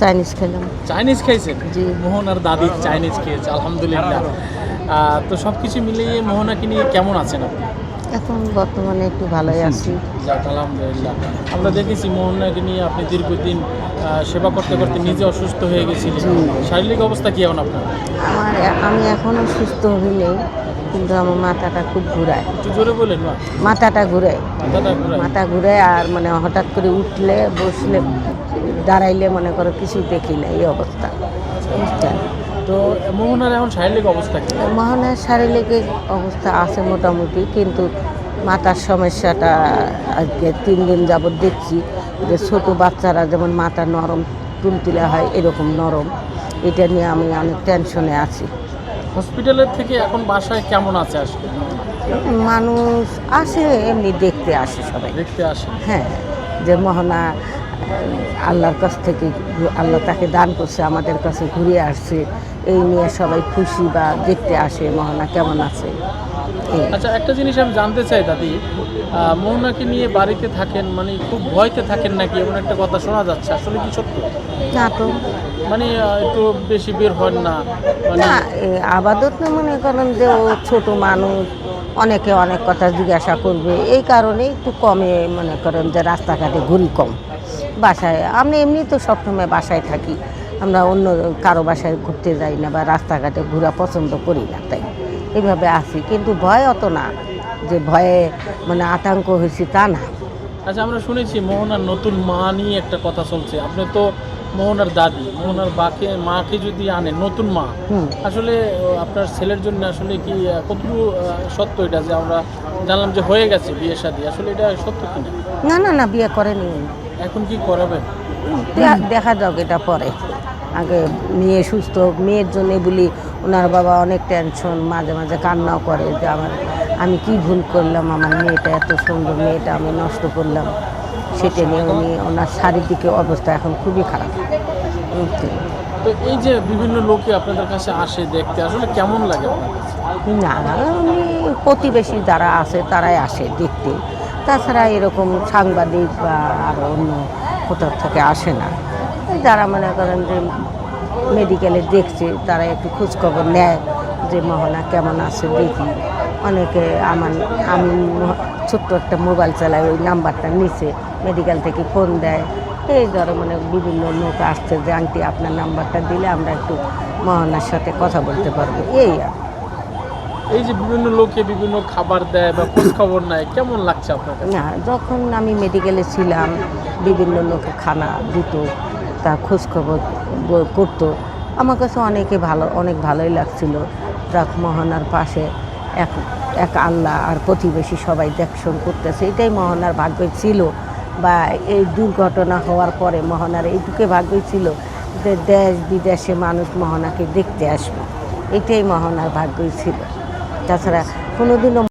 Chinese খেলাম। Chinese খাইছেন? জি। মোহন আর দাদি চাইনিজ খেয়েছে আলহামদুলিল্লাহ। তো সব কিছু মিলিয়ে মোহনাকে নিয়ে কেমন আছেন আপনি? এখন বর্তমানে একটু ভালোই আছি। যাক আলহামদুলিল্লাহ। আমরা দেখেছি মোহনাকে নিয়ে আপনি দীর্ঘদিন সেবা করতে করতে নিজে অসুস্থ হয়ে গেছিলেন। জি। শারীরিক অবস্থা কি এখন আপনার? আমি এখনও সুস্থ হই নাই, কিন্তু আমার মাথাটা খুব ঘুরায়। একটু জোরে বলেন না। মাথাটা ঘুরায়, মাথাটা ঘুরায়? মাথা ঘুরায় আর মানে হঠাৎ করে উঠলে বসলে দাঁড়াইলে মনে করো কিছুই দেখি না, এই অবস্থা। বুঝছেন? তো মোহনার এখন শারীরিক অবস্থা কি? মোহনের শারীরিক অবস্থা আছে মোটামুটি, কিন্তু মাথার সমস্যাটা আজকে 3 দিন যাবৎ দেখছি যে ছোট বাচ্চারা যেমন মাথা নরম তুলতুলে হয়, এরকম নরম। এটা নিয়ে আমি অনেক টেনশনে আছি। হসপিটালের থেকে এখন বাসায় কেমন আছে আসলে? মানুষ আসে, এমনি দেখতে আসে সবাই। দেখতে আসে? হ্যাঁ, যে মোহনা আল্লাহর কাছ থেকে আল্লাহ তাকে দান করছে, আমাদের কাছে ঘুরে আসছে, এই নিয়ে সবাই খুশি বা দেখতে আসে মোহনা কেমন আছে। এই আচ্ছা, একটা জিনিস আমি জানতে চাই দাদি, মোহনাকে নিয়ে বাড়িতে থাকেন মানে খুব ভয়তে থাকেন নাকি, এমন একটা কথা শোনা যাচ্ছে, আসলে কি সত্য? না তো, মানে একটু বেশি বের হন না মানে? না আবাদত না, মনে করেন যে ও ছোট মানুষ, অনেকে অনেক কথা জিজ্ঞাসা করবে, এই কারণে একটু কমে, মনে করেন যে রাস্তাঘাটে ঘুরি কম। বাসায় আমরা এমনি তো সবসময় বাসায় থাকি, আমরা অন্য কারো বাসায় ঘুরতে যাই না বা রাস্তাঘাটে ঘোরা পছন্দ করি না, তাই এইভাবে আসি। কিন্তু ভয় অত না, যে ভয়ে মানে আতঙ্ক হয়েছি তা না। আচ্ছা, আমরা শুনেছি মোহনার নতুন মা নিয়ে একটা কথা চলছে। আপনি তো মোহনার দাদি, মোহনার মাকে যদি আনেন নতুন মা, হুম। আসলে আপনার ছেলের জন্য আসলে কি কতটুকু সত্য এটা, যে আমরা জানলাম যে হয়ে গেছে বিয়ে শাদী, আসলে এটা সত্য কিনা? না না না, বিয়ে করেনি। এখন কি করাবেন? দেখা যাক, এটা পরে। আগে মেয়ে সুস্থ হোক, মেয়ের জন্যে বলি ওনার বাবা অনেক টেনশন, মাঝে মাঝে কান্নাও করে যে আমি কি ভুল করলাম, আমার মেয়েটা এত সুন্দর, মেয়েটা আমি নষ্ট করলাম। সেটা নিয়ে ওনার শারীরিক অবস্থা এখন খুবই খারাপ। বুঝছেন? তো এই যে বিভিন্ন লোকে আপনাদের কাছে আসে দেখতে, আসলে কেমন লাগে আপনার কাছে? না, উনি প্রতিবেশী যারা আছে তারাই আসে দেখতে, তাছাড়া এরকম সাংবাদিক বা আরও অন্য কোথাও থেকে আসে না। যারা মনে করেন যে মেডিকেলে দেখছে, তারা একটু খোঁজখবর নেয় যে মোহনা কেমন আছে দেখি। অনেকে আমি ছোট্ট একটা মোবাইল চালাই, ওই নাম্বারটা নিচে মেডিকেল থেকে ফোন দেয়। এই ধরো মানে বিভিন্ন লোক আসছে যে আন্টি আপনার নাম্বারটা দিলে আমরা একটু মোহনার সাথে কথা বলতে পারবো, এই আর। এই যে বিভিন্ন লোকে বিভিন্ন খাবার দেয় বা খোঁজ খবর নেয়, কেমন লাগছে আপনার কাছে? না, যখন আমি মেডিকেলে ছিলাম বিভিন্ন লোকে খানা দিত, তা খোঁজখবর করতো, আমার কাছে অনেক ভালোই লাগছিল। যাক, মোহনার পাশে এক এক আল্লাহ আর প্রতিবেশী সবাই দেখশন করতেছে, এটাই মোহনার ভাগ্য ছিল। বা এই দুর্ঘটনা হওয়ার পরে মোহনার এইটুকু ভাগ্য ছিল যে দেশ বিদেশে মানুষ মোহনাকে দেখতে আসবে, এটাই মোহনার ভাগ্যই ছিল। তাছাড়া কোনোদিনও